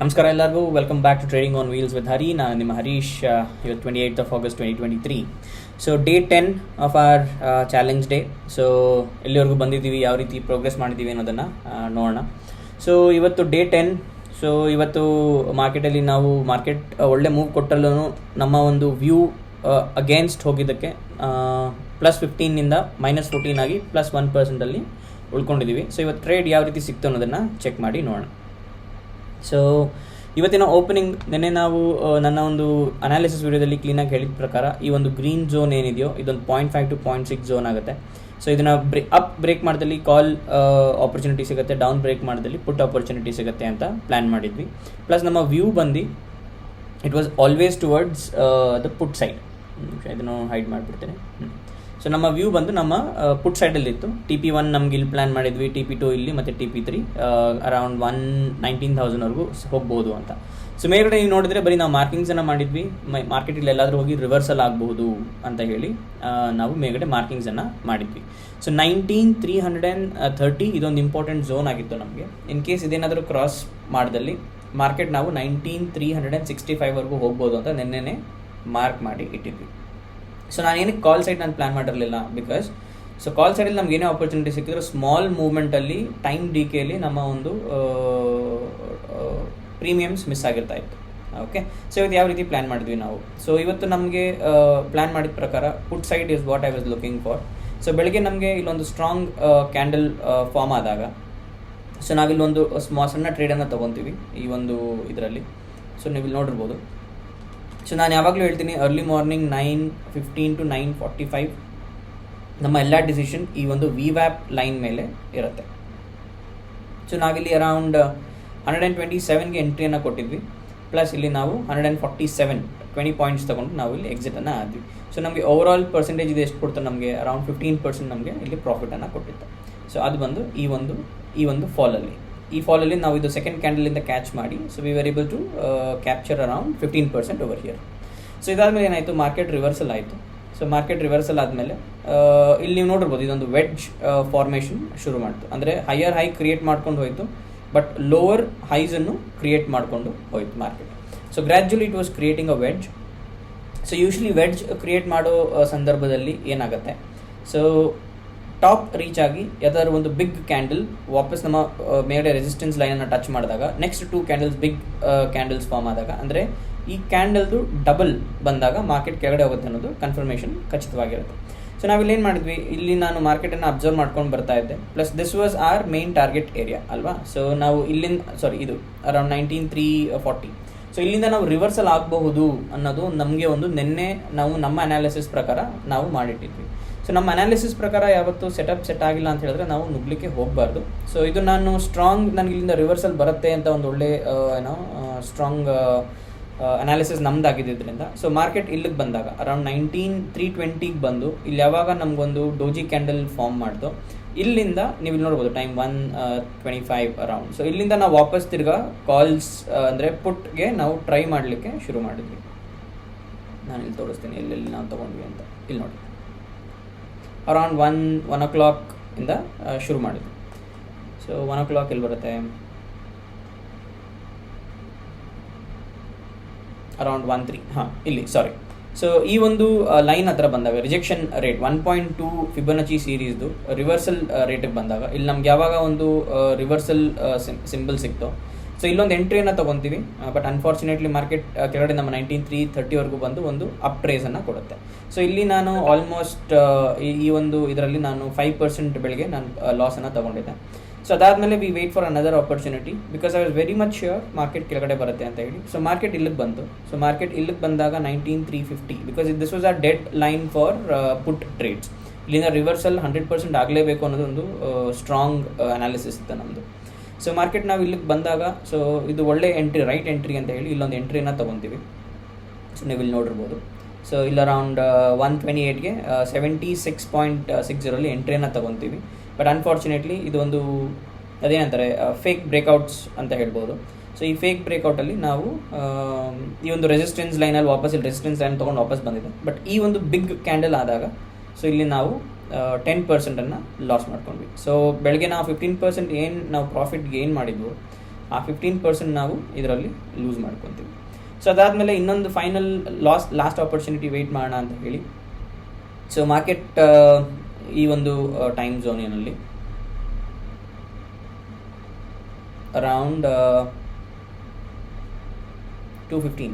ನಮಸ್ಕಾರ ಎಲ್ಲರಿಗೂ. Welcome back to trading on wheels with Hari. ನಾನು ನಿಮ್ಮ ಹರೀಶ್. ಇವತ್ತು 28th August 2023. So day 10 of our challenge day. So ಎಲ್ಲಿವರೆಗೂ ಬಂದಿದ್ದೀವಿ, ಯಾವ ರೀತಿ ಪ್ರೋಗ್ರೆಸ್ ಮಾಡಿದ್ದೀವಿ ಅನ್ನೋದನ್ನು ನೋಡೋಣ. ಸೊ ಇವತ್ತು ಡೇ 10. ಸೊ ಇವತ್ತು ಮಾರ್ಕೆಟಲ್ಲಿ ಮಾರ್ಕೆಟ್ ಒಳ್ಳೆ ಮೂವ್ ಕೊಟ್ಟಲ್ಲೂ ನಮ್ಮ ಒಂದು ವ್ಯೂ ಅಗೇನ್ಸ್ಟ್ ಹೋಗಿದ್ದಕ್ಕೆ +15 -14 ಆಗಿ +1% ಉಳ್ಕೊಂಡಿದ್ದೀವಿ. ಸೊ ಇವತ್ತು ಟ್ರೇಡ್ ಯಾವ ರೀತಿ ಸಿಕ್ತು ಅನ್ನೋದನ್ನು ಚೆಕ್ ಮಾಡಿ ನೋಡೋಣ. ಸೊ ಇವತ್ತಿನ ಓಪನಿಂಗ್ ನಿನ್ನೆ ನಾವು ನನ್ನ ಒಂದು ಅನಾಲಿಸಿಸ್ ವಿಡಿಯೋದಲ್ಲಿ ಕ್ಲೀನಾಗಿ ಹೇಳಿದ ಪ್ರಕಾರ ಈ ಒಂದು ಗ್ರೀನ್ ಝೋನ್ ಏನಿದೆಯೋ ಇದೊಂದು 0.5 to 0.6 ಝೋನ್ ಆಗುತ್ತೆ. ಸೊ ಇದನ್ನು ಅಪ್ ಬ್ರೇಕ್ ಮಾಡಿದಲ್ಲಿ ಕಾಲ್ ಆಪರ್ಚುನಿಟಿ ಸಿಗುತ್ತೆ, ಡೌನ್ ಬ್ರೇಕ್ ಮಾಡಿದಲ್ಲಿ ಪುಟ್ ಆಪರ್ಚುನಿಟಿ ಸಿಗುತ್ತೆ ಅಂತ ಪ್ಲ್ಯಾನ್ ಮಾಡಿದ್ವಿ. ಪ್ಲಸ್ ನಮ್ಮ ವ್ಯೂ ಬಂದು it was always towards the put side. ಇದನ್ನು ಹೈಡ್ ಮಾಡಿಬಿಡ್ತೇನೆ. ಸೊ ನಮ್ಮ ವ್ಯೂ ಬಂದು ನಮ್ಮ ಪುಟ್ ಸೈಡಲ್ಲಿತ್ತು. TP1 ನಮ್ಗೆ ಇಲ್ಲಿ ಪ್ಲ್ಯಾನ್ ಮಾಡಿದ್ವಿ, TP2 ಇಲ್ಲಿ ಮತ್ತು TP3 ಅರೌಂಡ್ 19,000ವರೆಗೂ ಹೋಗ್ಬೋದು ಅಂತ. ಸೊ ಮೇಲ್ಗಡೆ ನೀವು ನೋಡಿದರೆ ಬರೀ ನಾವು ಮಾರ್ಕಿಂಗ್ಸನ್ನು ಮಾಡಿದ್ವಿ. ಮಾರ್ಕೆಟಲ್ಲಿ ಎಲ್ಲಾದರೂ ಹೋಗಿ ರಿವರ್ಸಲ್ ಆಗಬಹುದು ಅಂತ ಹೇಳಿ ನಾವು ಮೇಲ್ಗಡೆ ಮಾರ್ಕಿಂಗ್ಸನ್ನು ಮಾಡಿದ್ವಿ. ಸೊ 19,330 ಇದೊಂದು ಇಂಪಾರ್ಟೆಂಟ್ ಝೋನ್ ಆಗಿತ್ತು ನಮಗೆ. ಇನ್ ಕೇಸ್ ಇದೇನಾದರೂ ಕ್ರಾಸ್ ಮಾಡಿದಲ್ಲಿ ಮಾರ್ಕೆಟ್ ನಾವು 19,365ವರೆಗೂ ಹೋಗ್ಬೋದು ಅಂತ ನಿನ್ನೆನೇ ಮಾರ್ಕ್ ಮಾಡಿ ಇಟ್ಟಿದ್ವಿ. ಸೊ ನಾನು ಏನಕ್ಕೆ ಕಾಲ್ ಸೈಡ್ ನಾನು ಪ್ಲ್ಯಾನ್ ಮಾಡಿರಲಿಲ್ಲ, ಬಿಕಾಸ್ ಸೊ ಕಾಲ್ ಸೈಡಲ್ಲಿ ನಮ್ಗೆ ಏನೇ ಆಪರ್ಚುನಿಟಿ ಸಿಕ್ಕಿದ್ರು ಸ್ಮಾಲ್ ಮೂವ್ಮೆಂಟಲ್ಲಿ ಟೈಮ್ ಡಿಕೆಯಲ್ಲಿ ನಮ್ಮ ಒಂದು ಪ್ರೀಮಿಯಮ್ಸ್ ಮಿಸ್ ಆಗಿರ್ತಾ ಇತ್ತು. ಓಕೆ, ಸೊ ಇವತ್ತು ಯಾವ ರೀತಿ ಪ್ಲ್ಯಾನ್ ಮಾಡಿದ್ವಿ ನಾವು. ಸೊ ಇವತ್ತು ನಮಗೆ ಪ್ಲ್ಯಾನ್ ಮಾಡಿದ ಪ್ರಕಾರ put side is what I was looking for. So ಬೆಳಗ್ಗೆ ನಮಗೆ ಇಲ್ಲೊಂದು ಸ್ಟ್ರಾಂಗ್ ಕ್ಯಾಂಡಲ್ ಫಾರ್ಮ್ ಆದಾಗ ಸೊ ನಾವಿಲ್ಲೊಂದು ಸಣ್ಣ ಟ್ರೇಡನ್ನು ತೊಗೊತೀವಿ ಈ ಒಂದು ಇದರಲ್ಲಿ. ಸೊ ನೀವು ಇಲ್ಲಿ ನೋಡಿರ್ಬೋದು. ಸೊ ನಾನು ಯಾವಾಗಲೂ ಹೇಳ್ತೀನಿ ಅರ್ಲಿ ಮಾರ್ನಿಂಗ್ 9:15 to 9:45 ನಮ್ಮ ಎಲ್ಲ ಡಿಸಿಷನ್ ಈ ಒಂದು VWAP ಲೈನ್ ಮೇಲೆ ಇರುತ್ತೆ. ಸೊ ನಾವಿಲ್ಲಿ ಅರೌಂಡ್ 127ಗೆ ಎಂಟ್ರಿಯನ್ನು ಕೊಟ್ಟಿದ್ವಿ. ಪ್ಲಸ್ ಇಲ್ಲಿ ನಾವು 147 20 ಪಾಯಿಂಟ್ಸ್ ತೊಗೊಂಡು ನಾವು ಇಲ್ಲಿ ಎಕ್ಸಿಟನ್ನು ಆದ್ವಿ. ಸೊ ನಮಗೆ ಓವರಾಲ್ ಪರ್ಸೆಂಟೇಜ್ ಇದು ಎಷ್ಟು ಕೊಡ್ತಾರೆ, ನಮಗೆ ಅರೌಂಡ್ 15% ನಮಗೆ ಇಲ್ಲಿ ಪ್ರಾಫಿಟನ್ನು ಕೊಟ್ಟಿತ್ತು. ಸೊ ಅದು ಬಂದು ಈ ಒಂದು ಫಾಲಲ್ಲಿ ನಾವು ಇದು ಸೆಕೆಂಡ್ ಕ್ಯಾಂಡಲಿಂದ ಕ್ಯಾಚ್ ಮಾಡಿ so we were able to capture around 15% over here. So ಇದಾದಮೇಲೆ ಏನಾಯಿತು, ಮಾರ್ಕೆಟ್ ರಿವರ್ಸಲ್ ಆಯಿತು. ಸೊ ಮಾರ್ಕೆಟ್ ರಿವರ್ಸಲ್ ಆದಮೇಲೆ ಇಲ್ಲಿ ನೀವು ನೋಡಿರ್ಬೋದು ಇದೊಂದು ವೆಡ್ಜ್ ಫಾರ್ಮೇಷನ್ ಶುರು ಮಾಡ್ತು. ಅಂದರೆ ಹೈಯರ್ ಹೈ ಕ್ರಿಯೇಟ್ ಮಾಡ್ಕೊಂಡು ಹೋಯಿತು, ಬಟ್ ಲೋವರ್ ಹೈಸನ್ನು ಕ್ರಿಯೇಟ್ ಮಾಡಿಕೊಂಡು ಹೋಯಿತು market. So gradually it was creating a wedge. So usually wedge create ಮಾಡೋ ಸಂದರ್ಭದಲ್ಲಿ ಏನಾಗುತ್ತೆ, ಸೊ ಟಾಪ್ ರೀಚ್ ಆಗಿ ಯಾವ್ದಾದ್ರು ಒಂದು ಬಿಗ್ ಕ್ಯಾಂಡಲ್ ವಾಪಸ್ ನಮ್ಮ ಮೇಲ್ಗಡೆ ರೆಸಿಸ್ಟೆನ್ಸ್ ಲೈನನ್ನು ಟಚ್ ಮಾಡಿದಾಗ next 2 candles big candles form ಆದಾಗ, ಅಂದರೆ ಈ ಕ್ಯಾಂಡಲ್ದು ಡಬಲ್ ಬಂದಾಗ ಮಾರ್ಕೆಟ್ ಕೆಳಗಡೆ ಹೋಗುತ್ತೆ ಅನ್ನೋದು ಕನ್ಫರ್ಮೇಷನ್ ಖಚಿತವಾಗಿರುತ್ತೆ. ಸೊ ನಾವಿಲ್ಲಿ ಏನು ಮಾಡಿದ್ವಿ, ಇಲ್ಲಿ ನಾನು ಮಾರ್ಕೆಟನ್ನು ಅಬ್ಸರ್ವ್ ಮಾಡ್ಕೊಂಡು ಬರ್ತಾ ಇದ್ದೆ. Plus this was our main target area ಅಲ್ವಾ. ಸೊ ನಾವು ಇದು ಅರೌಂಡ್ 19,340. ಸೊ ಇಲ್ಲಿಂದ ನಾವು ರಿವರ್ಸಲ್ ಆಗಬಹುದು ಅನ್ನೋದು ನಮಗೆ ಒಂದು ನಿನ್ನೆ ನಾವು ನಮ್ಮ ಅನಾಲಿಸಿಸ್ ಪ್ರಕಾರ ನಾವು ಮಾಡಿಟ್ಟಿದ್ವಿ. ಸೊ ನಮ್ಮ ಅನಾಲಿಸಿಸ್ ಪ್ರಕಾರ ಯಾವತ್ತು ಸೆಟ್ ಆಗಿಲ್ಲ ಅಂತ ಹೇಳಿದ್ರೆ ನಾವು ನುಗ್ಲಿಕ್ಕೆ ಹೋಗಬಾರ್ದು. ಸೊ ಇದು ನಾನು ನನಗೆ ಇಲ್ಲಿಂದ ರಿವರ್ಸಲ್ ಬರುತ್ತೆ ಅಂತ ಒಂದು ಒಳ್ಳೆ ಸ್ಟ್ರಾಂಗ್ ಅನಾಲಿಸಿಸ್ ನಮ್ದಾಗಿದ್ದರಿಂದ ಸೊ ಮಾರ್ಕೆಟ್ ಇಲ್ಲಿಗೆ ಬಂದಾಗ ಅರೌಂಡ್ 19,320ಗೆ ಬಂದು ಇಲ್ಲಿ ಯಾವಾಗ ನಮಗೊಂದು ಡೋಜಿ ಕ್ಯಾಂಡಲ್ ಫಾರ್ಮ್ ಮಾಡ್ದು, ಇಲ್ಲಿಂದ ನೀವು ಇಲ್ಲಿ ನೋಡ್ಬೋದು ಟೈಮ್ 1:25 ಅರೌಂಡ್. ಸೊ ಇಲ್ಲಿಂದ ನಾವು ವಾಪಸ್ ತಿರ್ಗಾ ಕಾಲ್ಸ್ ಅಂದರೆ ಪುಟ್ಗೆ ನಾವು ಟ್ರೈ ಮಾಡಲಿಕ್ಕೆ ಶುರು ಮಾಡಿದ್ವಿ. ನಾನು ಇಲ್ಲಿ ತೋರಿಸ್ತೀನಿ ಎಲ್ಲೆಲ್ಲಿ ನಾವು ತೊಗೊಂಡ್ವಿ ಅಂತ. ಇಲ್ಲಿ ನೋಡಿ ಅರೌಂಡ್ 1 o'clock ಇಂದ ಶುರು ಮಾಡಿದ್ವಿ. ಸೊ 1 o'clock ಎಲ್ಲಿ ಬರುತ್ತೆ, ಅರೌಂಡ್ 1:03 ಇಲ್ಲಿ ಸಾರಿ. ಸೊ ಈ ಒಂದು ಲೈನ್ ಹತ್ರ ಬಂದಾಗ ರಿಜೆಕ್ಷನ್ ರೇಟ್ 1.2 ಫಿಬೊನಚಿ ಸೀರೀಸ್ದು ರಿವರ್ಸಲ್ ರೇಟಿಗೆ ಬಂದಾಗ ಇಲ್ಲಿ ನಮ್ಗೆ ಯಾವಾಗ ಒಂದು ರಿವರ್ಸಲ್ ಸಿಂಬಲ್ ಸಿಕ್ತೋ ಸೊ ಇಲ್ಲೊಂದು ಎಂಟ್ರಿಯನ್ನು ತೊಗೊತೀವಿ. ಬಟ್ ಅನ್ಫಾರ್ಚುನೇಟ್ಲಿ ಮಾರ್ಕೆಟ್ ಕೆಳಗಡೆ ನಮ್ಮ 19,330ವರೆಗೂ ಬಂದು ಒಂದು ಅಪ್ ಟ್ರೇಸನ್ನು ಕೊಡುತ್ತೆ. ಸೊ ಇಲ್ಲಿ ನಾನು ಆಲ್ಮೋಸ್ಟ್ ಈ ಒಂದು ಇದರಲ್ಲಿ ನಾನು 5% ಬೆಳಗ್ಗೆ ನಾನು ಲಾಸನ್ನು ತೊಗೊಂಡಿದ್ದೆ. ಸೊ ಅದಾದಮೇಲೆ we wait for another opportunity because I was very much sure market ಕೆಳಗಡೆ ಬರುತ್ತೆ ಅಂತ ಹೇಳಿ. ಸೊ ಮಾರ್ಕೆಟ್ ಇಲ್ಲಿಗೆ ಬಂತು. ಸೊ ಮಾರ್ಕೆಟ್ ಇಲ್ಲಿಗೆ ಬಂದಾಗ 19,350 because this was a dead line for put trades. ಇಲ್ಲಿಂದ ರಿವರ್ಸಲ್ 100% ಆಗಲೇಬೇಕು ಅನ್ನೋದು ಒಂದು ಸ್ಟ್ರಾಂಗ್ ಅನಾಲಿಸಿಸ್ ಇತ್ತು ನಮ್ಮದು. ಸೊ ಮಾರ್ಕೆಟ್ ನಾವು ಇಲ್ಲಿಗೆ ಬಂದಾಗ ಸೊ ಇದು ಒಳ್ಳೆ ಎಂಟ್ರಿ, ರೈಟ್ ಎಂಟ್ರಿ ಅಂತ ಹೇಳಿ ಇಲ್ಲೊಂದು ಎಂಟ್ರಿನ ತೊಗೊತೀವಿ. ಸೊ ನೀವು ಇಲ್ಲಿ ನೋಡಿರ್ಬೋದು. ಸೊ ಇಲ್ಲಿ ಅರೌಂಡ್ 128ಗೆ 76.60 ಎಂಟ್ರಿಯನ್ನು ತೊಗೊತೀವಿ. ಬಟ್ ಅನ್ಫಾರ್ಚುನೇಟ್ಲಿ ಇದೊಂದು ಅದೇನಂತಾರೆ ಫೇಕ್ ಬ್ರೇಕ್ಔಟ್ಸ್ ಅಂತ ಹೇಳ್ಬೋದು. ಸೊ ಈ ಫೇಕ್ ಬ್ರೇಕ್ಔಟಲ್ಲಿ ನಾವು ಈ ಒಂದು ರೆಸಿಸ್ಟೆನ್ಸ್ ಲೈನಲ್ಲಿ ವಾಪಸ್ ಇಲ್ಲಿ ರೆಸಿಸ್ಟೆನ್ಸ್ ಲೈನ್ ತೊಗೊಂಡು ವಾಪಸ್ ಬಂದಿದೆ. ಬಟ್ ಈ ಒಂದು ಬಿಗ್ ಕ್ಯಾಂಡಲ್ ಆದಾಗ ಸೊ ಇಲ್ಲಿ ನಾವು 10% ಲಾಸ್ ಮಾಡ್ಕೊಂಡ್ವಿ. ಸೊ ಬೆಳಗ್ಗೆ ನಾವು 15% ಏನು ನಾವು ಪ್ರಾಫಿಟ್ ಗೇನ್ ಮಾಡಿದ್ವು ಆ 15% ನಾವು ಇದರಲ್ಲಿ ಲೂಸ್ ಮಾಡ್ಕೊತೀವಿ. ಸೊ ಅದಾದಮೇಲೆ ಇನ್ನೊಂದು ಫೈನಲ್ ಲಾಸ್ಟ್ ಆಪರ್ಚುನಿಟಿ ವೆಯ್ಟ್ ಮಾಡೋಣ ಅಂತ ಹೇಳಿ. ಸೊ ಮಾರ್ಕೆಟ್ ಈ ಒಂದು ಟೈಮ್ ಝೋನಿನಲ್ಲಿ ಅರೌಂಡ್ 215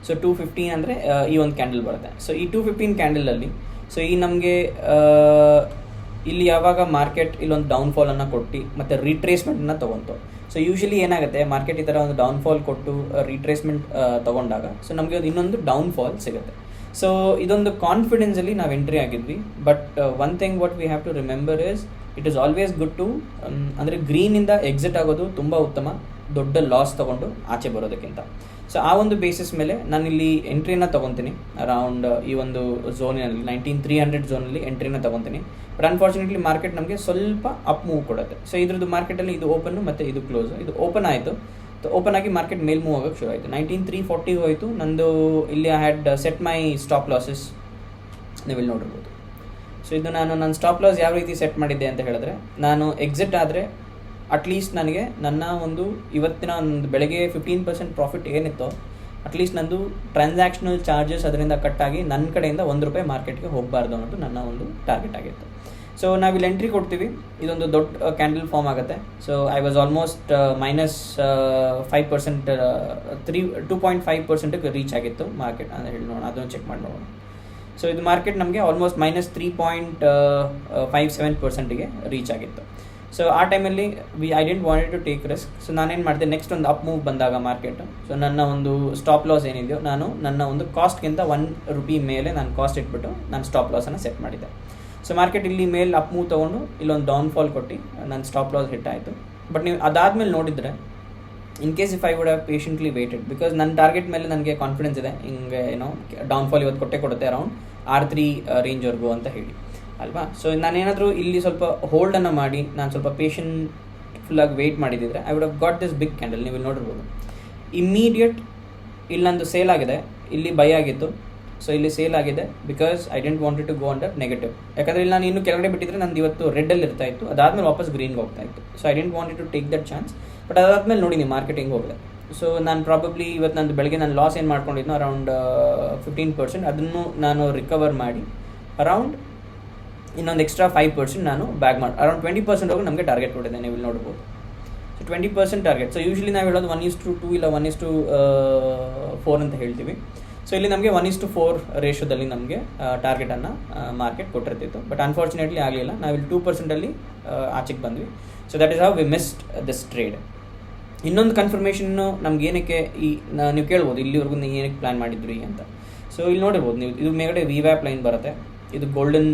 ಸೊ 215 ಅಂದರೆ ಈ ಒಂದು ಕ್ಯಾಂಡಲ್ ಬರುತ್ತೆ. ಸೊ ಈ 215 ಕ್ಯಾಂಡಲಲ್ಲಿ ಸೊ ಈ ನಮಗೆ ಇಲ್ಲಿ ಯಾವಾಗ ಮಾರ್ಕೆಟ್ ಇಲ್ಲೊಂದು ಡೌನ್ಫಾಲನ್ನು ಕೊಟ್ಟು ಮತ್ತು ರೀಟ್ರೇಸ್ಮೆಂಟನ್ನು ತೊಗೊಂತು. ಸೊ ಯೂಶಲಿ ಏನಾಗುತ್ತೆ, ಮಾರ್ಕೆಟ್ ಈ ಥರ ಒಂದು ಡೌನ್ಫಾಲ್ ಕೊಟ್ಟು ರೀಟ್ರೇಸ್ಮೆಂಟ್ ತೊಗೊಂಡಾಗ ಸೊ ನಮಗೆ ಅದು ಇನ್ನೊಂದು ಡೌನ್ಫಾಲ್ ಸಿಗುತ್ತೆ. ಸೊ ಇದೊಂದು ಕಾನ್ಫಿಡೆನ್ಸಲ್ಲಿ ನಾವು ಎಂಟ್ರಿ ಆಗಿದ್ವಿ. But one thing what we have to remember is it is always good to ಅಂದರೆ ಗ್ರೀನಿಂದ ಎಕ್ಸಿಟ್ ಆಗೋದು ತುಂಬ ಉತ್ತಮ, ದೊಡ್ಡ ಲಾಸ್ ತೊಗೊಂಡು ಆಚೆ ಬರೋದಕ್ಕಿಂತ. ಸೊ ಆ ಒಂದು ಬೇಸಿಸ್ ಮೇಲೆ ನಾನಿಲ್ಲಿ ಎಂಟ್ರಿನ ತೊಗೊತೀನಿ ಅರೌಂಡ್ ಈ ಒಂದು ಝೋನಿನಲ್ಲಿ 19300 ಝೋನಲ್ಲಿ ಎಂಟ್ರಿನ ತೊಗೊತೀನಿ. ಬಟ್ ಅನ್ಫಾರ್ಚುನೇಟ್ಲಿ ಮಾರ್ಕೆಟ್ ನಮಗೆ ಸ್ವಲ್ಪ ಅಪ್ ಮೂವ್ ಕೊಡುತ್ತೆ. ಸೊ ಇದ್ರದ್ದು ಮಾರ್ಕೆಟಲ್ಲಿ ಇದು ಓಪನ್ ಮತ್ತು ಇದು ಕ್ಲೋಸ್. ಇದು ಓಪನ್ ಆಯಿತು, ಓಪನ್ ಆಗಿ ಮಾರ್ಕೆಟ್ ಮೇಲ್ ಮೂವ್ ಆಗೋಕ್ಕೆ ಶುರು ಆಯಿತು. 19340 ಹೋಯಿತು ನಂದು. ಇಲ್ಲಿ I had set my stop losses, ನೀವಿಲ್ಲಿ ನೋಡಿರ್ಬೋದು. ಸೊ ಇದು ನನ್ನ ಸ್ಟಾಪ್ ಲಾಸ್ ಯಾವ ರೀತಿ ಸೆಟ್ ಮಾಡಿದ್ದೆ ಅಂತ ಹೇಳಿದ್ರೆ, ನಾನು ಎಕ್ಸಿಟ್ ಆದರೆ ಅಟ್ಲೀಸ್ಟ್ ನನಗೆ ನನ್ನ ಒಂದು ಇವತ್ತಿನ ಒಂದು ಬೆಳಗ್ಗೆ 15% ಪ್ರಾಫಿಟ್ ಏನಿತ್ತೋ ಅಟ್ಲೀಸ್ಟ್ ನಂದು ಟ್ರಾನ್ಸಾಕ್ಷನಲ್ ಚಾರ್ಜಸ್ ಅದರಿಂದ ಕಟ್ಟಾಗಿ ನನ್ನ ಕಡೆಯಿಂದ ₹1 ಮಾರ್ಕೆಟ್ಗೆ ಹೋಗಬಾರ್ದು ಅನ್ನೋದು ನನ್ನ ಒಂದು ಟಾರ್ಗೆಟ್ ಆಗಿತ್ತು. ಸೊ ನಾವಿಲ್ಲಿ ಎಂಟ್ರಿ ಕೊಡ್ತೀವಿ, ಇದೊಂದು ದೊಡ್ಡ ಕ್ಯಾಂಡಲ್ ಫಾರ್ಮ್ ಆಗುತ್ತೆ. So I was almost -5% 2.5% reach ಆಗಿತ್ತು ಮಾರ್ಕೆಟ್ ಅಂತ ಹೇಳಿ ನೋಡೋಣ, ಅದನ್ನು ಚೆಕ್ ಮಾಡಿ ನೋಡೋಣ. ಸೊ ಇದು ಮಾರ್ಕೆಟ್ ನಮಗೆ ಆಲ್ಮೋಸ್ಟ್ -3.57%ಗೆ ರೀಚ್ ಆಗಿತ್ತು. ಸೊ ಆ ಟೈಮಲ್ಲಿ I didn't wanted to take risk. So ನಾನೇನು ಮಾಡಿದೆ, ನೆಕ್ಸ್ಟ್ ಒಂದು ಅಪ್ ಮೂವ್ ಬಂದಾಗ ಮಾರ್ಕೆಟು, ಸೊ ನನ್ನ ಒಂದು ಸ್ಟಾಪ್ ಲಾಸ್ ಏನಿದೆಯೋ ನಾನು ನನ್ನ ಒಂದು ಕಾಸ್ಟ್ಗಿಂತ ₹1 ಮೇಲೆ ನಾನು ಕಾಸ್ಟ್ ಇಟ್ಬಿಟ್ಟು ನಾನು ಸ್ಟಾಪ್ ಲಾಸನ್ನು ಸೆಟ್ ಮಾಡಿದ್ದೆ. ಸೊ ಮಾರ್ಕೆಟ್ ಇಲ್ಲಿ ಮೇಲೆ ಅಪ್ ಮೂವ್ ತೊಗೊಂಡು ಇಲ್ಲೊಂದು ಡೌನ್ಫಾಲ್ ಕೊಟ್ಟು ನನ್ನ ಸ್ಟಾಪ್ ಲಾಸ್ ಹಿಟ್ ಆಯಿತು. ಬಟ್ ನೀವು ಅದಾದಮೇಲೆ ನೋಡಿದರೆ in case if I would have patiently weighted, because ನನ್ನ ಟಾರ್ಗೆಟ್ ಮೇಲೆ ನನಗೆ ಕಾನ್ಫಿಡೆನ್ಸ್ ಇದೆ, ಹಿಂಗೆ ಏನೋ ಡೌನ್ಫಾಲ್ ಇವತ್ತು ಕೊಡುತ್ತೆ ಅರೌಂಡ್ R3 ರೇಂಜ್ವರೆಗೂ ಅಂತ ಹೇಳಿ ಅಲ್ವಾ. ಸೊ ನಾನೇನಾದರೂ ಇಲ್ಲಿ ಸ್ವಲ್ಪ ಹೋಲ್ಡನ್ನು ಮಾಡಿ ನಾನು ಸ್ವಲ್ಪ ಪೇಷನ್ಫುಲ್ಲಾಗಿ ವೆಯ್ಟ್ ಮಾಡಿದ್ದಿದ್ರೆ I would have got this big candle. ನೀವು ಇಲ್ಲಿ ನೋಡಿರ್ಬೋದು ಇಮ್ಮಿಡಿಯೇಟ್ ಇಲ್ಲಿ ನಂದು ಸೇಲ್ ಆಗಿದೆ, ಇಲ್ಲಿ ಬೈ ಆಗಿತ್ತು. ಸೊ ಇಲ್ಲಿ ಸೇಲ್ ಆಗಿದೆ because I didn't wanted to go under negative. ಯಾಕಂದರೆ ಇಲ್ಲಿ ನಾನು ಇನ್ನೂ ಕೆಳಗಡೆ ಬಿಟ್ಟಿದ್ರೆ ನಂದು ಇವತ್ತು ರೆಡ್ಡಲ್ಲಿ ಇರ್ತಾ ಇತ್ತು, ಅದಾದಮೇಲೆ ವಾಪಸ್ ಗ್ರೀನ್ಗೆ ಹೋಗ್ತಾ ಇತ್ತು. So I didn't wanted to take that chance. But ಅದಾದಮೇಲೆ ನೋಡಿ ನೀವು ಮಾರ್ಕೆಟಿಂಗ್ ಹೋಗಿದೆ. ಸೊ ನಾನು ಪ್ರಾಬಬ್ಲಿ ಇವತ್ತು ನಂದು ಬೆಳಗ್ಗೆ ನಾನು ಲಾಸ್ ಏನು ಮಾಡ್ಕೊಂಡಿದ್ನೋ ಅರೌಂಡ್ 15%, ಅದನ್ನು ನಾನು ರಿಕವರ್ ಮಾಡಿ ಅರೌಂಡ್ ಇನ್ನೊಂದು ಎಕ್ಸ್ಟ್ರಾ 5% ನಾನು ಬ್ಯಾಗ್ ಮಾಡಿ ಅರೌಂಡ್ 20% ಹೋಗಿ ನಮಗೆ ಟಾರ್ಗೆಟ್ ಕೊಟ್ಟಿದ್ದೆ, ನೀವು ಇಲ್ಲಿ ನೋಡ್ಬೋದು. So 20% target. ಸೊ ಯೂಶ್ವಲಿ ನಾವು ಹೇಳೋದು 1:2 ಇಲ್ಲ 1:4 ಅಂತ ಹೇಳ್ತೀವಿ. ಸೊ ಇಲ್ಲಿ ನಮಗೆ 1:4 ರೇಷೋದಲ್ಲಿ ನಮಗೆ ಟಾರ್ಗೆಟನ್ನು ಮಾರ್ಕೆಟ್ ಕೊಟ್ಟಿರ್ತಿತ್ತು. ಬಟ್ ಅನ್ಫಾರ್ಚುನೇಟ್ಲಿ ಆಗಲಿಲ್ಲ, ನಾವಿಲ್ಲಿ 2%ಅಲ್ಲಿ ಆಚೆಗೆ ಬಂದ್ವಿ. So that is how we missed this trade. ಇನ್ನೊಂದು ಕನ್ಫರ್ಮೇಷನ್ನು ನಮ್ಗೆ ಏನಕ್ಕೆ ನೀವು ಕೇಳ್ಬೋದು ಇಲ್ಲಿವರೆಗೂ ನೀವು ಏನಕ್ಕೆ ಪ್ಲ್ಯಾನ್ ಮಾಡಿದ್ರಿ ಅಂತ. ಸೊ ಇಲ್ಲಿ ನೋಡಿರ್ಬೋದು ನೀವು, ಇದು ಮೇಲ್ಗಡೆ VWAP ಲೈನ್ ಬರುತ್ತೆ, ಇದು golden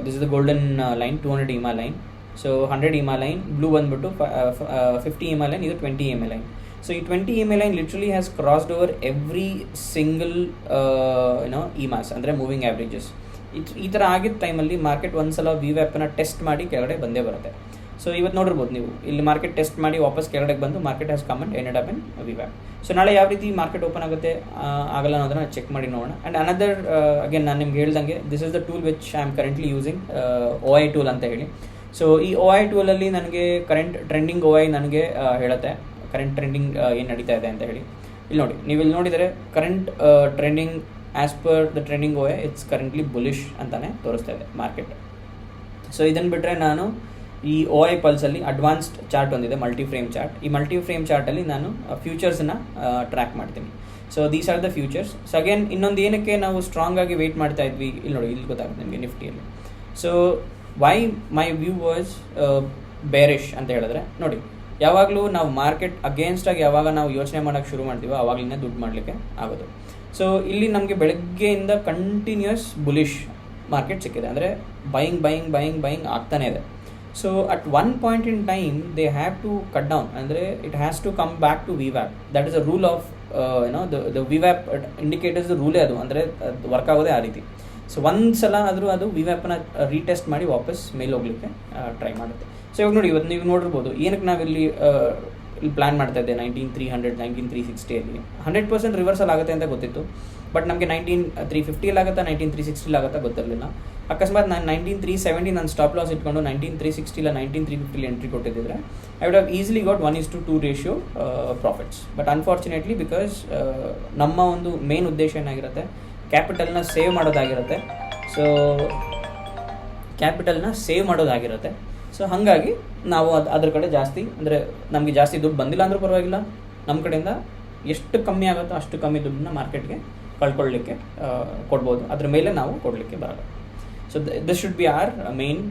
this is the golden line 200 EMA line. So 100 EMA line, blue ಬಂದ್ಬಿಟ್ಟು 50 EMA ಲೈನ್, ಇದು 20 EMA ಲೈನ್. ಸೊ ಈ 20 EMA line literally has crossed over every single EMAs ಅಂದರೆ ಮೂವಿಂಗ್ ಆ್ಯಾವ್ರೇಜಸ್. ಈ ಥರ ಆಗಿದ್ದ ಟೈಮಲ್ಲಿ ಮಾರ್ಕೆಟ್ ಒಂದ್ಸಲ VWAPನ ಟೆಸ್ಟ್ ಮಾಡಿ ಕೆಳಗಡೆ ಬಂದೇ ಬರುತ್ತೆ. ಸೊ ಇವತ್ತು ನೋಡಿರ್ಬೋದು ನೀವು, ಇಲ್ಲಿ ಮಾರ್ಕೆಟ್ ಟೆಸ್ಟ್ ಮಾಡಿ ವಾಪಸ್ ಕೆಳಗಡೆ ಬಂದು market has come and ended up in VWAP. So ನಾಳೆ ಯಾವ ರೀತಿ ಮಾರ್ಕೆಟ್ ಓಪನ್ ಆಗುತ್ತೆ ಆಗಲ್ಲ ಅನ್ನೋದನ್ನ ಚೆಕ್ ಮಾಡಿ ನೋಡೋಣ. ಆ್ಯಂಡ್ ಅನದರ್ ಅಗೇನ್ ನಾನು ನಿಮ್ಗೆ ಹೇಳ್ದಂಗೆ this is the tool which I am currently using, OI tool ಅಂತ ಹೇಳಿ. ಸೊ ಈ OI ಟೂಲಲ್ಲಿ ನನಗೆ ಕರೆಂಟ್ ಟ್ರೆಂಡಿಂಗ್ OI ನನಗೆ ಹೇಳುತ್ತೆ ಕರೆಂಟ್ ಟ್ರೆಂಡಿಂಗ್ ಏನು ನಡೀತಾ ಇದೆ ಅಂತ ಹೇಳಿ. ಇಲ್ಲಿ ನೋಡಿ, ನೀವು ಇಲ್ಲಿ ನೋಡಿದರೆ current trending as per the trending OI it's currently bullish ಅಂತಲೇ ತೋರಿಸ್ತಾ ಇದೆ ಮಾರ್ಕೆಟ್. ಸೊ ಇದನ್ನು ಬಿಟ್ಟರೆ ನಾನು ಈ OI ಪಲ್ಸಲ್ಲಿ ಅಡ್ವಾನ್ಸ್ಡ್ ಚಾರ್ಟ್ ಒಂದಿದೆ, ಮಲ್ಟಿ ಫ್ರೇಮ್ ಚಾರ್ಟ್. ಈ ಮಲ್ಟಿ ಫ್ರೇಮ್ ಚಾರ್ಟಲ್ಲಿ ನಾನು ಫ್ಯೂಚರ್ಸನ್ನು ಟ್ರ್ಯಾಕ್ ಮಾಡ್ತೀನಿ. So these are the futures. So again ಇನ್ನೊಂದು ಏನಕ್ಕೆ ನಾವು ಸ್ಟ್ರಾಂಗ್ ಆಗಿ ವೆಯ್ಟ್ ಮಾಡ್ತಾ ಇದ್ವಿ, ಇಲ್ಲಿ ನೋಡಿ, ಇಲ್ಲಿ ಗೊತ್ತಾಗುತ್ತೆ ನಿಮಗೆ ನಿಫ್ಟಿಯಲ್ಲಿ. So why my view was bearish ಅಂತ ಹೇಳಿದ್ರೆ, ನೋಡಿ ಯಾವಾಗಲೂ ನಾವು ಮಾರ್ಕೆಟ್ ಅಗೇನ್ಸ್ಟಾಗಿ ಯಾವಾಗ ನಾವು ಯೋಚನೆ ಮಾಡೋಕ್ಕೆ ಶುರು ಮಾಡ್ತೀವೋ ಆವಾಗಲಿಂದ ದುಡ್ಡು ಮಾಡಲಿಕ್ಕೆ ಆಗೋದು. ಸೊ ಇಲ್ಲಿ ನಮಗೆ ಬೆಳಗ್ಗೆಯಿಂದ ಕಂಟಿನ್ಯೂಸ್ ಬುಲಿಶ್ ಮಾರ್ಕೆಟ್ ಸಿಕ್ಕಿದೆ, ಅಂದರೆ ಬೈಯಿಂಗ್ ಆಗ್ತಾನೆ ಇದೆ. So at one point in time they have to cut down, ಅಂದರೆ it has to come back to VWAP. That is a rule of the VWAP indicators ರೂಲೇ ಅದು, ಅಂದರೆ ಅದು ವರ್ಕ್ ಆಗೋದೇ ಆ ರೀತಿ. ಸೊ ಒಂದು ಸಲ ಆದರೂ ಅದು VWAPನ ರೀಟೆಸ್ಟ್ ಮಾಡಿ ವಾಪಸ್ ಮೇಲೆ ಹೋಗ್ಲಿಕ್ಕೆ ಟ್ರೈ ಮಾಡುತ್ತೆ. ಸೊ ಇವಾಗ ನೋಡಿ, ಇವತ್ತು ನೀವು ನೋಡಿರ್ಬೋದು ಏನಕ್ಕೆ ನಾವಿಲ್ಲಿ ಇಲ್ಲಿ ಪ್ಲ್ಯಾನ್ ಮಾಡ್ತಾ ಇದ್ದೆ 19300 19360 100% ರಿವರ್ಸಲ್ ಆಗುತ್ತೆ ಅಂತ ಗೊತ್ತಿತ್ತು. ಬಟ್ ನಮಗೆ 19350 ಆಗುತ್ತಾ 19360 ಆಗುತ್ತಾ ಗೊತ್ತಿರಲಿಲ್ಲ. ಅಕಸ್ಮಾತ್ ನಾನು 19,370 ನಾನು ಸ್ಟಾಪ್ ಲಾಸ್ ಇಟ್ಕೊಂಡು 19,360 ಇಲ್ಲ 19,350 ಎಂಟ್ರಿ ಕೊಟ್ಟಿದ್ದರೆ I would have easily got 1:2 ratio profits. But unfortunately because ನಮ್ಮ ಒಂದು ಮೇನ್ ಉದ್ದೇಶ ಏನಾಗಿರುತ್ತೆ, ಕ್ಯಾಪಿಟಲ್ನ ಸೇವ್ ಮಾಡೋದಾಗಿರುತ್ತೆ. ಸೊ ಹಾಗಾಗಿ ನಾವು ಅದ್ರ ಕಡೆ ಜಾಸ್ತಿ, ಅಂದರೆ ನಮಗೆ ಜಾಸ್ತಿ ದುಡ್ಡು ಬಂದಿಲ್ಲ ಅಂದರೂ ಪರವಾಗಿಲ್ಲ, ನಮ್ಮ ಕಡೆಯಿಂದ ಎಷ್ಟು ಕಮ್ಮಿ ಆಗುತ್ತೋ ಅಷ್ಟು ಕಮ್ಮಿ ದುಡ್ಡನ್ನ ಮಾರ್ಕೆಟ್ಗೆ ಕಳ್ಕೊಳ್ಳಿಕ್ಕೆ ಕೊಡ್ಬೋದು, ಅದ್ರ ಮೇಲೆ ನಾವು ಕೊಡಲಿಕ್ಕೆ ಬರಲ್ಲ. So this should be our main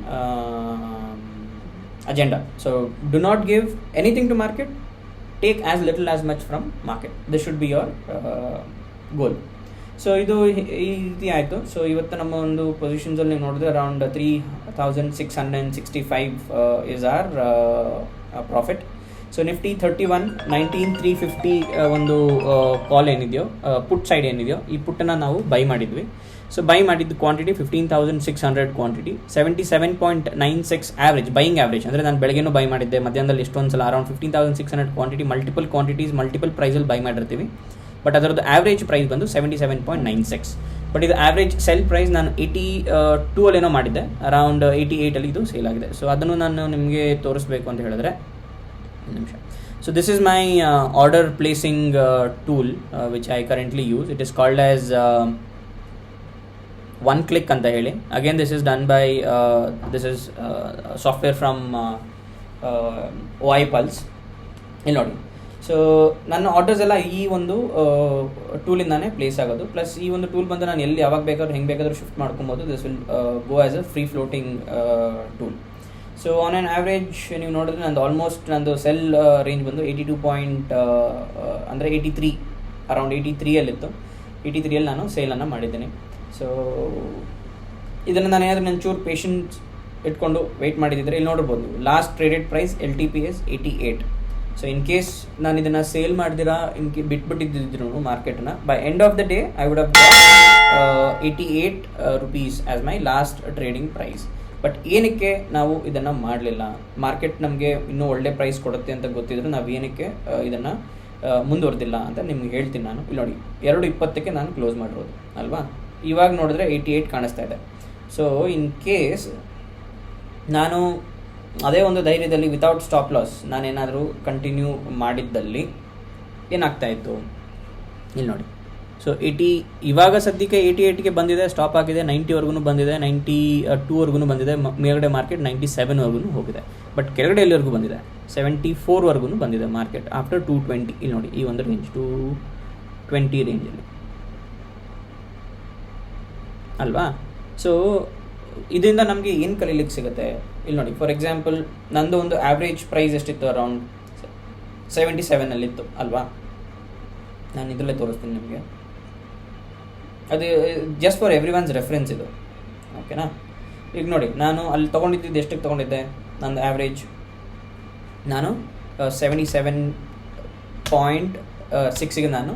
agenda. So do not give anything to market, take as little as much from market. This should be your goal. So ಇದು ಈ ರೀತಿ ಆಯಿತು. ಸೊ ಇವತ್ತು ನಮ್ಮ ಒಂದು ಪೊಸಿಷನ್ಸಲ್ಲಿ ನೀವು ನೋಡಿದ್ರೆ around 3,665 is our profit. So Nifty 31 19,350 ಒಂದು ಕಾಲ್ ಏನಿದೆಯೋ, ಪುಟ್ ಸೈಡ್ ಏನಿದೆಯೋ, ಈ ಪುಟ್ಟನ್ನು ನಾವು ಬೈ ಮಾಡಿದ್ವಿ. ಸೊ ಬೈ ಮಾಡಿದ್ದು quantity 15,600 quantity, 77.96 average, buying average. ಅಂದರೆ ನಾನು ಬೆಳಗ್ಗೆನೂ ಬೈ ಮಾಡಿದ್ದೆ, ಮಧ್ಯಾಹ್ನದಲ್ಲಿ ಎಷ್ಟೊಂದು ಸಲ around 15,600 quantity, multiple quantities multiple ಪ್ರೈಸಲ್ಲಿ ಬೈ ಮಾಡಿರ್ತೀವಿ. ಬಟ್ ಅದರದ್ದು ಆವ್ರೇಜ್ ಪ್ರೈಸ್ ಬಂದು 77.96. ಬಟ್ ಇದು ಆವ್ರೇಜ್ ಸೆಲ್ ಪ್ರೈಸ್ ನಾನು 82 ಅಲ್ಲೇನೋ ಮಾಡಿದ್ದೆ, ಅರೌಂಡ್ 88 ಇದು ಸೇಲ್ ಆಗಿದೆ. ಸೊ ಅದನ್ನು ನಾನು ನಿಮಗೆ ತೋರಿಸ್ಬೇಕು ಅಂತ ಹೇಳಿದ್ರೆ ಒಂದು ನಿಮಿಷ. So this is my order placing tool which I currently use. It is called as one click ಅಂತ ಹೇಳಿ. Again this is done by this is software from OI Pulse. ಇಲ್ಲಿ ನೋಡಿ, ಸೊ ನನ್ನ ಆರ್ಡರ್ಸ್ ಎಲ್ಲ ಈ ಒಂದು ಟೂಲಿಂದಾನೇ ಪ್ಲೇಸ್ ಆಗೋದು. Plus ಈ ಒಂದು ಟೂಲ್ ಬಂದು ನಾನು ಎಲ್ಲಿ ಯಾವಾಗ ಬೇಕಾದ್ರೂ ಹೆಂಗೆ ಬೇಕಾದ್ರೂ ಶಿಫ್ಟ್ ಮಾಡ್ಕೊಬೋದು. This will go as a free floating tool. So on on average ನೀವು ನೋಡಿದ್ರೆ ನಂದು ಆಲ್ಮೋಸ್ಟ್ ನಂದು ಸೆಲ್ ರೇಂಜ್ ಬಂದು 82 ಅಂದರೆ 83, ಅರೌಂಡ್ 83ಯಲ್ಲಿತ್ತು. 83ಯಲ್ಲಿ ನಾನು ಸೇಲನ್ನು ಮಾಡಿದ್ದೀನಿ. ಸೊ ಇದನ್ನು ನಾನು ಏನಾದರೂ ನನ್ನ ಚೂರು ಪೇಷನ್ಸ್ ಇಟ್ಕೊಂಡು ವೆಯ್ಟ್ ಮಾಡಿದ್ದಿದ್ರೆ ಇಲ್ಲಿ ನೋಡ್ಬೋದು ನೀವು, last traded price LTPS 88. So in case ನಾನು ಇದನ್ನು ಸೇಲ್ ಮಾಡಿದಿರಾ ಬಿಟ್ಬಿಟ್ಟಿದ್ದಿದ್ರು ಮಾರ್ಕೆಟ್ನ, by end of the day I would have 88 rupees as my last trading price. But ಏನಕ್ಕೆ ನಾವು ಇದನ್ನು ಮಾಡಲಿಲ್ಲ? ಮಾರ್ಕೆಟ್ ನಮಗೆ ಇನ್ನೂ ಒಳ್ಳೆ ಪ್ರೈಸ್ ಕೊಡುತ್ತೆ ಅಂತ ಗೊತ್ತಿದ್ರು ನಾವು ಏನಕ್ಕೆ ಇದನ್ನು ಮುಂದುವರೆದಿಲ್ಲ ಅಂತ ನಿಮ್ಗೆ ಹೇಳ್ತೀನಿ ನಾನು. ಇಲ್ಲಿ ನೋಡಿ, 2:20ಕ್ಕೆ ನಾನು ಕ್ಲೋಸ್ ಮಾಡಿರೋದು ಅಲ್ವಾ. ಇವಾಗ ನೋಡಿದ್ರೆ 88 ಕಾಣಿಸ್ತಾ ಇದೆ. ಸೊ ಇನ್ ಕೇಸ್ ನಾನು ಅದೇ ಒಂದು ಧೈರ್ಯದಲ್ಲಿ ವಿತೌಟ್ ಸ್ಟಾಪ್ ಲಾಸ್ ನಾನೇನಾದರೂ ಕಂಟಿನ್ಯೂ ಮಾಡಿದ್ದಲ್ಲಿ ಏನಾಗ್ತಾಯಿತ್ತು ಇಲ್ಲಿ ನೋಡಿ. ಸೊ 80 ಇವಾಗ ಸದ್ಯಕ್ಕೆ 88ಗೆ ಬಂದಿದೆ, ಸ್ಟಾಪ್ ಆಗಿದೆ, 90ವರೆಗೂ ಬಂದಿದೆ, 92ವರೆಗೂ ಬಂದಿದೆ, ಮೇಲ್ಗಡೆ ಮಾರ್ಕೆಟ್ 97ವರೆಗೂ ಹೋಗಿದೆ. ಬಟ್ ಕೆಳಗಡೆ ಎಲ್ಲಿವರೆಗೂ ಬಂದಿದೆ, 74ವರೆಗೂ ಬಂದಿದೆ ಮಾರ್ಕೆಟ್ ಆಫ್ಟರ್ 220. ಇಲ್ಲಿ ನೋಡಿ, ಈ ಒಂದು ರೇಂಜ್ 220 ರೇಂಜಲ್ಲಿ ಅಲ್ವಾ. ಸೊ ಇದರಿಂದ ನಮಗೆ ಏನು ಕಲೀಲಿಕ್ಕೆ ಸಿಗುತ್ತೆ ಇಲ್ಲಿ ನೋಡಿ. ಫಾರ್ ಎಕ್ಸಾಂಪಲ್ ನಂದು ಒಂದು ಆವ್ರೇಜ್ ಪ್ರೈಸ್ ಎಷ್ಟಿತ್ತು, ಅರೌಂಡ್ 77ಅಲ್ಲಿತ್ತು ಅಲ್ವಾ. ನಾನು ಇದರಲ್ಲೇ ತೋರಿಸ್ತೀನಿ ನಿಮಗೆ, ಅದು just for every once reference ಇದು, ಓಕೆನಾ. ಈಗ ನೋಡಿ, ನಾನು ಅಲ್ಲಿ ತೊಗೊಂಡಿದ್ದು ಎಷ್ಟಕ್ಕೆ ತೊಗೊಂಡಿದ್ದೆ, ನಂದು ಆವ್ರೇಜ್ ನಾನು 77.6ಗೆ ನಾನು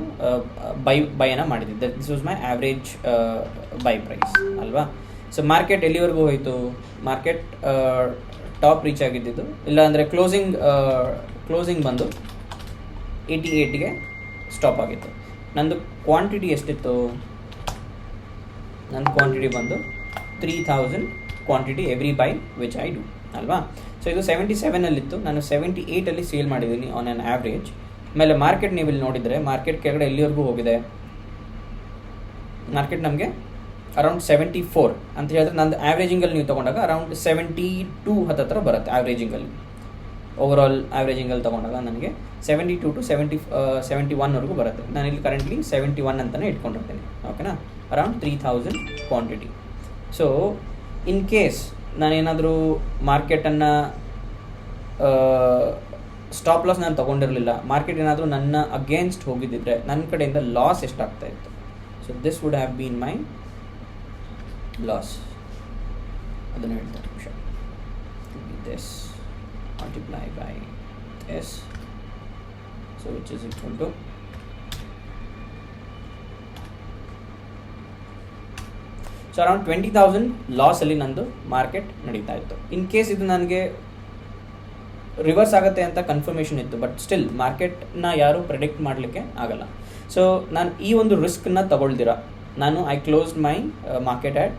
ಬೈಯನ್ನು ಮಾಡಿದ್ದೆ. This was my average buy price ಅಲ್ವಾ. ಸೊ ಮಾರ್ಕೆಟ್ ಎಲ್ಲಿವರೆಗೂ ಹೋಯಿತು, ಮಾರ್ಕೆಟ್ ಟಾಪ್ ರೀಚ್ ಆಗಿದ್ದು, ಇಲ್ಲ ಅಂದರೆ ಕ್ಲೋಸಿಂಗ್ ಬಂದು 88ಗೆ ಸ್ಟಾಪ್ ಆಗಿತ್ತು. ನಂದು ಕ್ವಾಂಟಿಟಿ ಎಷ್ಟಿತ್ತು, ನಂದು ಕ್ವಾಂಟಿಟಿ ಬಂದು 3000 quantity every by which I do ಅಲ್ವಾ. ಸೊ ಇದು 77ಅಲ್ಲಿತ್ತು, ನಾನು 78ಅಲ್ಲಿ ಸೇಲ್ ಮಾಡಿದ್ದೀನಿ ಆನ್ ಆನ್ ಆವ್ರೇಜ್. ಆಮೇಲೆ ಮಾರ್ಕೆಟ್ ನೀವು ಇಲ್ಲಿ ನೋಡಿದರೆ ಮಾರ್ಕೆಟ್ ಕೆಳಗಡೆ ಎಲ್ಲಿವರೆಗೂ ಹೋಗಿದೆ, ಮಾರ್ಕೆಟ್ ನಮಗೆ ಅರೌಂಡ್ 74 ಅಂತ ಹೇಳಿದ್ರೆ ನಂದು ಆವ್ರೇಜಿಂಗಲ್ಲಿ ನೀವು ತೊಗೊಂಡಾಗ ಅರೌಂಡ್ 72 ಹತ್ತಿರ ಬರುತ್ತೆ ಆವ್ರೇಜಿಂಗಲ್ಲಿ. ಓವರಾಲ್ ಆವ್ರೇಜಿಂಗಲ್ಲಿ ತೊಗೊಂಡಾಗ ನನಗೆ 72 to 71ವರೆಗೂ ಬರುತ್ತೆ. ನಾನು ಇಲ್ಲಿ ಕರೆಂಟ್ಲಿ 71 ಅಂತಲೇ ಇಟ್ಕೊಂಡಿರ್ತೀನಿ, ಓಕೆನಾ. Around 3000 quantity. So in case ನಾನೇನಾದರೂ ಮಾರ್ಕೆಟನ್ನು ಸ್ಟಾಪ್ ಲಾಸ್ ನಾನು ತೊಗೊಂಡಿರಲಿಲ್ಲ, ಮಾರ್ಕೆಟ್ ಏನಾದರೂ ನನ್ನ ಅಗೇನ್ಸ್ಟ್ ಹೋಗಿದ್ದಿದ್ರೆ ನನ್ನ ಕಡೆಯಿಂದ ಲಾಸ್ ಎಷ್ಟಾಗ್ತಾ ಇತ್ತು. So this would have been my loss. ಅದನ್ನು ಹೇಳ್ತಾರೆ ನಿಮಿಷ. This multiply by s, so which is equal to so around 20,000 loss ಅಲ್ಲಿ ನಂದು ಮಾರ್ಕೆಟ್ ನಡೀತಾ ಇತ್ತು. ಇನ್ ಕೇಸ್ ಇದು ನನಗೆ ರಿವರ್ಸ್ ಆಗುತ್ತೆ ಅಂತ ಕನ್ಫರ್ಮೇಷನ್ ಇತ್ತು, ಬಟ್ ಸ್ಟಿಲ್ ಮಾರ್ಕೆಟ್ನ ಯಾರು ಪ್ರೆಡಿಕ್ಟ್ ಮಾಡಲಿಕ್ಕೆ ಆಗಲ್ಲ. ಸೊ ನಾನು ಈ ಒಂದು ರಿಸ್ಕ್ನ ತಗೊಳ್ದಿರ ನಾನು I closed my market at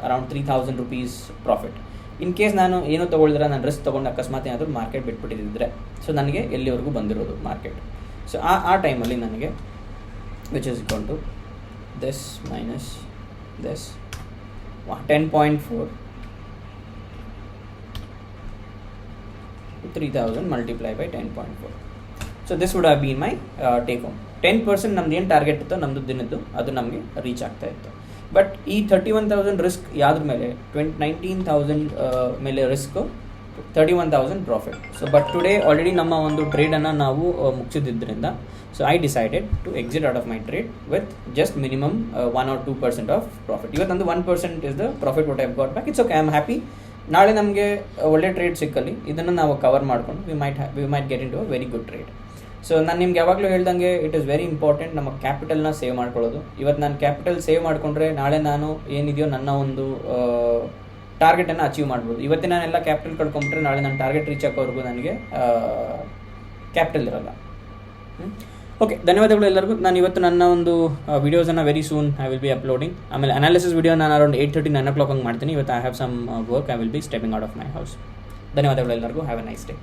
around 3,000 rupees profit. In case ನಾನು ಏನೂ ತೊಗೊಳಿದ್ರೆ ನಾನು ರಿಸ್ಕ್ ತೊಗೊಂಡು ಅಕಸ್ಮಾತ್ ಏನಾದರೂ ಮಾರ್ಕೆಟ್ ಬಿಟ್ಬಿಟ್ಟಿದ್ದರೆ ಸೊ ನನಗೆ ಎಲ್ಲಿವರೆಗೂ ಬಂದಿರೋದು ಮಾರ್ಕೆಟ್. ಸೊ ಆ ಟೈಮಲ್ಲಿ ನನಗೆ which is equal to this minus this 10.4 3,000 multiplied by 10.4. So this would have been my take home. 10% ನಮ್ದು ಏನು ಟಾರ್ಗೆಟ್ ಇತ್ತು ನಮ್ಮದು ದಿನದ್ದು ಅದು ನಮಗೆ ರೀಚ್ ಆಗ್ತಾ ಇತ್ತು. ಬಟ್ ಈ 31,000 ರಿಸ್ಕ್ ಯಾವ್ದ್ರ ಮೇಲೆ 19,000 ಮೇಲೆ risk, 31,000 profit. So but today already ನಮ್ಮ ಒಂದು ಟ್ರೇಡನ್ನು ನಾವು ಮುಗಿಸಿದ್ದರಿಂದ so I decided to exit out of my trade with just minimum 1 or 2% of profit. ಇವತ್ತು ನಂದು 1% is the profit what I have got back. It's okay, I am happy. ನಾಳೆ ನಮಗೆ ಒಳ್ಳೆ ಟ್ರೇಡ್ ಸಿಕ್ಕಲ್ಲಿ ಇದನ್ನು ನಾವು ಕವರ್ ಮಾಡ್ಕೊಂಡು we might get into a very good trade. So ನಾನು ನಿಮ್ಗೆ ಯಾವಾಗಲೂ ಹೇಳ್ದಂಗೆ ಇಟ್ ಈಸ್ ವೆರಿ ಇಂಪಾರ್ಟೆಂಟ್ ನಮ್ಮ ಕ್ಯಾಪಿಟಲ್ನ ಸೇವ್ ಮಾಡ್ಕೊಳ್ಳೋದು. ಇವತ್ತು ನಾನು ಕ್ಯಾಪಿಟಲ್ ಸೇವ್ ಮಾಡಿಕೊಂಡ್ರೆ ನಾಳೆ ನಾನು ಏನಿದೆಯೋ ನನ್ನ ಒಂದು ಟಾರ್ಗೆಟನ್ನು ಅಚೀವ್ ಮಾಡ್ಬೋದು. ಇವತ್ತೇ ನಾನೆಲ್ಲ ಕ್ಯಾಪಿಟಲ್ ಕಳ್ಕೊಂಬಿಟ್ರೆ ನಾಳೆ ನನ್ನ ಟಾರ್ಗೆಟ್ ರೀಚ್ ಆಗೋವರೆಗೂ ನನಗೆ ಕ್ಯಾಪಿಟಲ್ ಇರೋಲ್ಲ. ಓಕೆ, ಧನ್ಯವಾದಗಳು ಎಲ್ಲರಿಗೂ. ನಾನು ಇವತ್ತು ನನ್ನ ಒಂದು ವೀಡಿಯೋಸನ್ನು very soon I will be uploading. ಆಮೇಲೆ ಅನಾಲಿಸಿಸ್ ವೀಡಿಯೋ ನಾನು ಅರೌಂಡ್ 8:30 9 o'clock ಹಂಗೆ ಮಾಡ್ತೀನಿ. ಇವತ್ತು I have some work, I will be stepping out of my house. ಧನ್ಯವಾದಗಳು ಎಲ್ಲರಿಗೂ. Have a nice day.